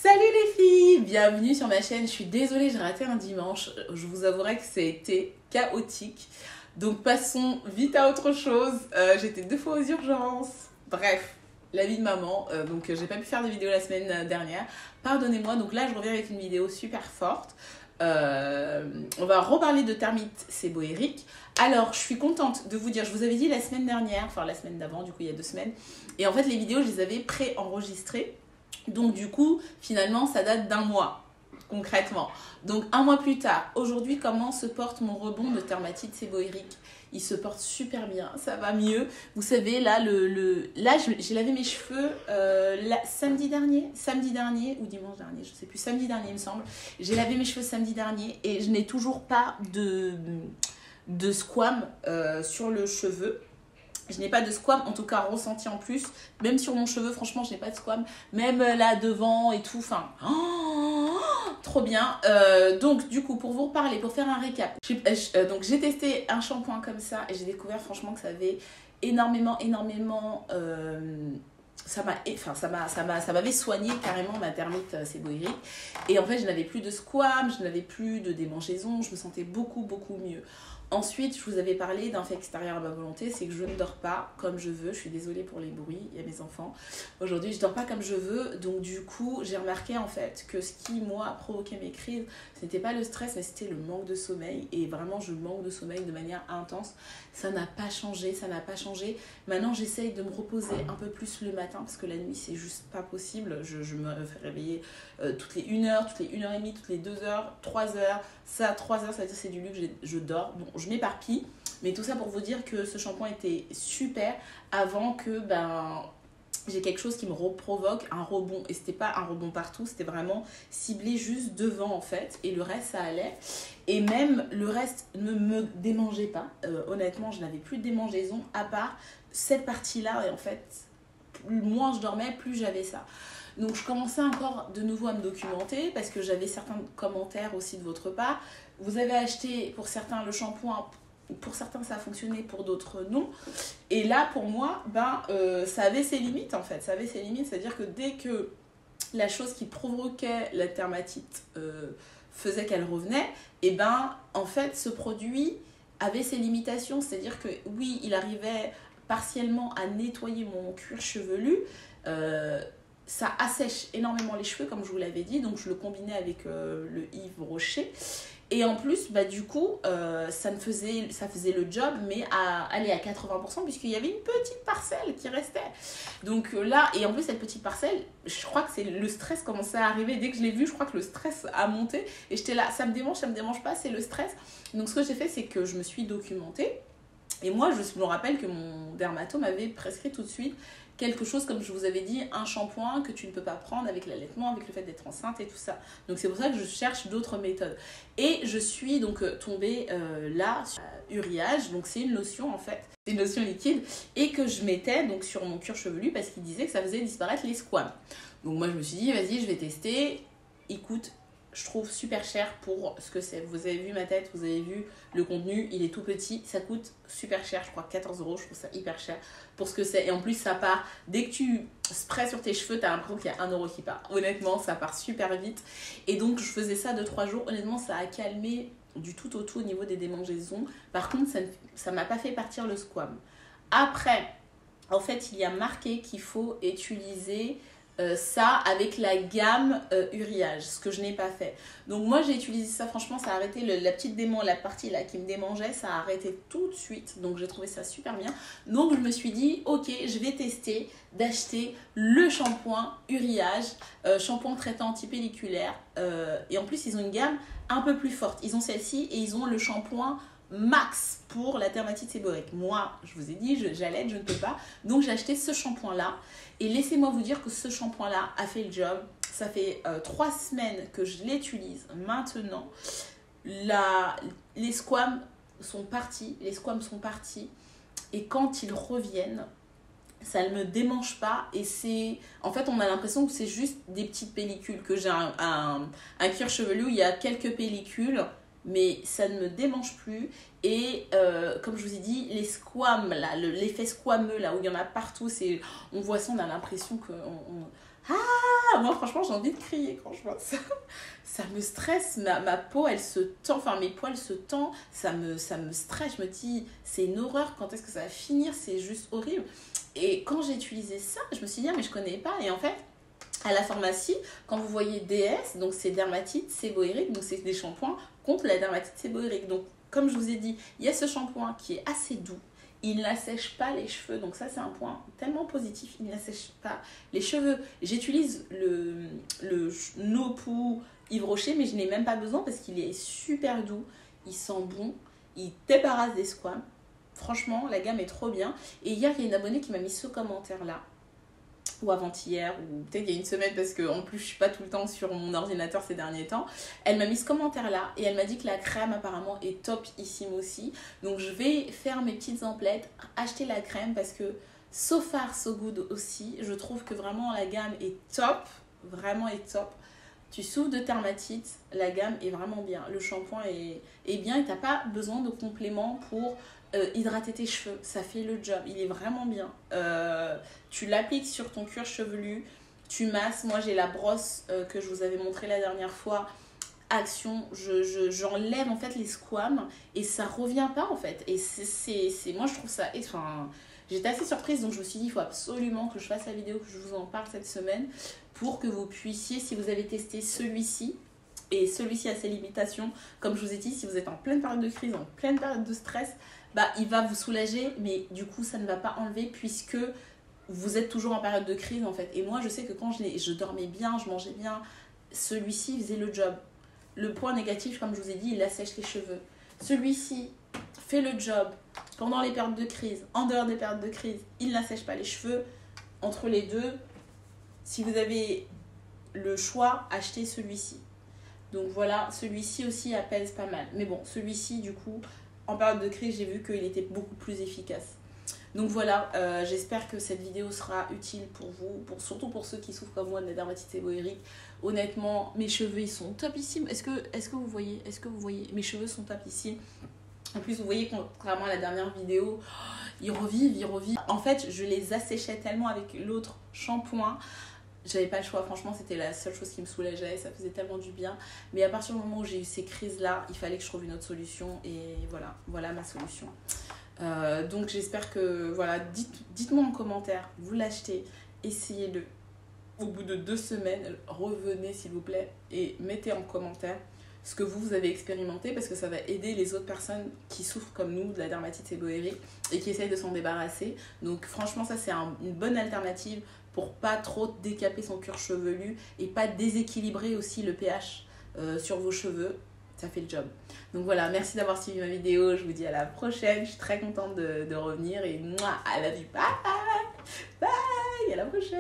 Salut les filles, bienvenue sur ma chaîne. Je suis désolée, j'ai raté un dimanche. Je vous avouerai que ça a été chaotique. Donc passons vite à autre chose. J'étais 2 fois aux urgences. Bref, la vie de maman. Donc j'ai pas pu faire de vidéo la semaine dernière. Pardonnez-moi. Donc là, je reviens avec une vidéo super forte. On va reparler de termites séboériques. Alors, je suis contente de vous dire, je vous avais dit la semaine dernière, enfin la semaine d'avant, du coup il y a 2 semaines. Et en fait, les vidéos, je les avais pré-enregistrées. Donc du coup, finalement, ça date d'1 mois, concrètement. Donc 1 mois plus tard, aujourd'hui, comment se porte mon rebond de dermatite séboérique? Il se porte super bien, ça va mieux. Vous savez, là, là j'ai lavé mes cheveux samedi dernier ou dimanche dernier, je ne sais plus, samedi dernier, il me semble. J'ai lavé mes cheveux samedi dernier et je n'ai toujours pas de squam sur le cheveu. Je n'ai pas de squam, en tout cas ressenti en plus. Même sur mon cheveu, franchement, je n'ai pas de squam. Même là devant et tout, enfin, trop bien. Donc, du coup, pour vous reparler, pour faire un récap, donc j'ai testé un shampoing comme ça et j'ai découvert franchement que ça avait énormément, ça m'avait soigné carrément ma dermite séboérique. Et en fait, je n'avais plus de squam, je n'avais plus de démangeaison, je me sentais beaucoup mieux. Ensuite, je vous avais parlé d'un fait extérieur à ma volonté, c'est que je ne dors pas comme je veux. Je suis désolée pour les bruits, il y a mes enfants. Aujourd'hui, je ne dors pas comme je veux. Donc du coup, j'ai remarqué en fait que ce qui, moi, a provoqué mes crises, ce n'était pas le stress, mais c'était le manque de sommeil. Et vraiment, je manque de sommeil de manière intense. Ça n'a pas changé, ça n'a pas changé. Maintenant, j'essaye de me reposer un peu plus le matin, parce que la nuit, c'est juste pas possible. Je me fais réveiller toutes les 1 heure, toutes les 1h30, toutes les 2 heures, 3 heures. Ça, 3 heures, ça veut dire que c'est du luxe, je dors. Bon, je m'éparpille, mais tout ça pour vous dire que ce shampoing était super avant que j'ai quelque chose qui me provoque un rebond. Et c'était pas un rebond partout, c'était vraiment ciblé juste devant en fait, et le reste ça allait. Et même le reste ne me démangeait pas. Honnêtement, je n'avais plus de démangeaison à part cette partie-là. Et en fait, moins je dormais, plus j'avais ça. Donc je commençais encore de nouveau à me documenter parce que j'avais certains commentaires aussi de votre part. Vous avez acheté pour certains le shampoing, pour certains ça a fonctionné, pour d'autres non. Et là pour moi, ça avait ses limites en fait. Ça avait ses limites, c'est-à-dire que dès que la chose qui provoquait la dermatite faisait qu'elle revenait, et en fait ce produit avait ses limitations. C'est-à-dire que oui, il arrivait partiellement à nettoyer mon cuir chevelu. Ça assèche énormément les cheveux, comme je vous l'avais dit, donc je le combinais avec le Yves Rocher. Et en plus, du coup, ça faisait le job, mais à 80%, puisqu'il y avait une petite parcelle qui restait. Donc là, et en plus, cette petite parcelle, je crois que c'est le stress commençait à arriver. Dès que je l'ai vu, je crois que le stress a monté. Et j'étais là, ça me démange pas, c'est le stress. Donc ce que j'ai fait, c'est que je me suis documentée. Et moi, je me rappelle que mon dermato m'avait prescrit tout de suite quelque chose, comme je vous avais dit, un shampoing que tu ne peux pas prendre avec l'allaitement, avec le fait d'être enceinte et tout ça. Donc c'est pour ça que je cherche d'autres méthodes. Et je suis donc tombée là sur Uriage, donc c'est une lotion en fait, c'est une lotion liquide, et que je mettais donc sur mon cuir chevelu parce qu'il disait que ça faisait disparaître les squams. Donc moi je me suis dit, vas-y, je vais tester. Écoute, je trouve super cher pour ce que c'est. Vous avez vu ma tête, vous avez vu le contenu, il est tout petit, ça coûte super cher, je crois 14 €, je trouve ça hyper cher pour ce que c'est. Et en plus ça part, dès que tu sprays sur tes cheveux, t'as l'impression qu'il y a 1 € qui part. Honnêtement, ça part super vite. Et donc je faisais ça 2-3 jours, honnêtement ça a calmé du tout au tout au niveau des démangeaisons. Par contre, ça m'a pas fait partir le squam. Après, en fait, il y a marqué qu'il faut utiliser ça avec la gamme Uriage, ce que je n'ai pas fait. Donc moi j'ai utilisé ça, franchement ça a arrêté la partie là qui me démangeait, ça a arrêté tout de suite, donc j'ai trouvé ça super bien. Donc je me suis dit ok, je vais tester d'acheter le shampoing Uriage, shampoing traitant antipelliculaire, et en plus ils ont une gamme un peu plus forte. Ils ont celle-ci et ils ont le shampoing max pour la dermatite séboérique. Moi, je vous ai dit, j'allaite, je ne peux pas. Donc, j'ai acheté ce shampoing-là. Et laissez-moi vous dire que ce shampoing-là a fait le job. Ça fait 3 semaines que je l'utilise. Maintenant, les squams sont partis. Et quand ils reviennent, ça ne me démange pas. Et c'est... En fait, on a l'impression que c'est juste des petites pellicules. Que j'ai un cuir chevelu où il y a quelques pellicules. Mais ça ne me démange plus. Et comme je vous ai dit, les squams, là, l'effet squameux, là, où il y en a partout, on voit ça, on a l'impression que Ah, moi franchement j'ai envie de crier quand je vois ça. Ça me stresse, ma peau elle se tend, enfin mes poils se tendent, ça me stresse, je me dis c'est une horreur, quand est-ce que ça va finir, c'est juste horrible. Et quand j'ai utilisé ça, je me suis dit ah, mais je connais pas, et en fait à la pharmacie, quand vous voyez DS, donc c'est dermatite séboérique, donc c'est des shampoings contre la dermatite séboérique. Donc comme je vous ai dit, il y a ce shampoing qui est assez doux, il n'assèche pas les cheveux, donc ça c'est un point tellement positif, il n'assèche pas les cheveux. J'utilise le Nopou Yves Rocher, mais je n'ai même pas besoin parce qu'il est super doux, il sent bon, il débarrasse des squames. Franchement, la gamme est trop bien. Et hier, il y a une abonnée qui m'a mis ce commentaire-là, ou avant-hier, ou peut-être il y a une semaine, parce que en plus je suis pas tout le temps sur mon ordinateur ces derniers temps. Elle m'a mis ce commentaire là et elle m'a dit que la crème apparemment est topissime aussi. Donc je vais faire mes petites emplettes, acheter la crème, parce que so far so good aussi. Je trouve que vraiment la gamme est top, vraiment est top. Tu souffres de dermatite, la gamme est vraiment bien. Le shampoing est bien et t'as pas besoin de compléments pour hydrater tes cheveux. Ça fait le job, il est vraiment bien. Tu l'appliques sur ton cuir chevelu, tu masses. Moi j'ai la brosse que je vous avais montré la dernière fois. Action, j'enlève en fait les squames et ça revient pas en fait. Et moi je trouve ça... Enfin, j'étais assez surprise, donc je me suis dit il faut absolument que je fasse la vidéo, que je vous en parle cette semaine, pour que vous puissiez, si vous avez testé celui-ci, et celui-ci a ses limitations, comme je vous ai dit, si vous êtes en pleine période de crise, en pleine période de stress, bah il va vous soulager, mais du coup ça ne va pas enlever puisque vous êtes toujours en période de crise en fait. Et moi je sais que quand je dormais bien, je mangeais bien, celui-ci faisait le job. Le point négatif, comme je vous ai dit, il assèche les cheveux. Celui-ci fait le job pendant les périodes de crise, en dehors des périodes de crise, il n'assèche pas les cheveux. Entre les deux, si vous avez le choix, achetez celui-ci. Donc voilà, celui-ci aussi apaise pas mal. Mais bon, celui-ci, du coup, en période de crise, j'ai vu qu'il était beaucoup plus efficace. Donc voilà, j'espère que cette vidéo sera utile pour vous, surtout pour ceux qui souffrent comme moi de la dermatite séboérique. Honnêtement, mes cheveux, ils sont topissimes. Est-ce que vous voyez, mes cheveux sont topissimes. En plus, vous voyez, contrairement à la dernière vidéo, ils revivent. En fait, je les asséchais tellement avec l'autre shampoing. J'avais pas le choix, franchement, c'était la seule chose qui me soulageait, ça faisait tellement du bien. Mais à partir du moment où j'ai eu ces crises-là, il fallait que je trouve une autre solution. Et voilà ma solution. Donc j'espère que, voilà, dites-moi en commentaire, vous l'achetez, essayez-le. Au bout de 2 semaines, revenez s'il vous plaît et mettez en commentaire ce que vous avez expérimenté, parce que ça va aider les autres personnes qui souffrent comme nous de la dermatite séboérique et qui essayent de s'en débarrasser. Donc franchement ça c'est une bonne alternative pour pas trop décaper son cuir chevelu et pas déséquilibrer aussi le pH sur vos cheveux. Ça fait le job. Donc voilà, merci d'avoir suivi ma vidéo. Je vous dis à la prochaine. Je suis très contente de revenir. Et moi, I love you. Bye. Bye. À la prochaine.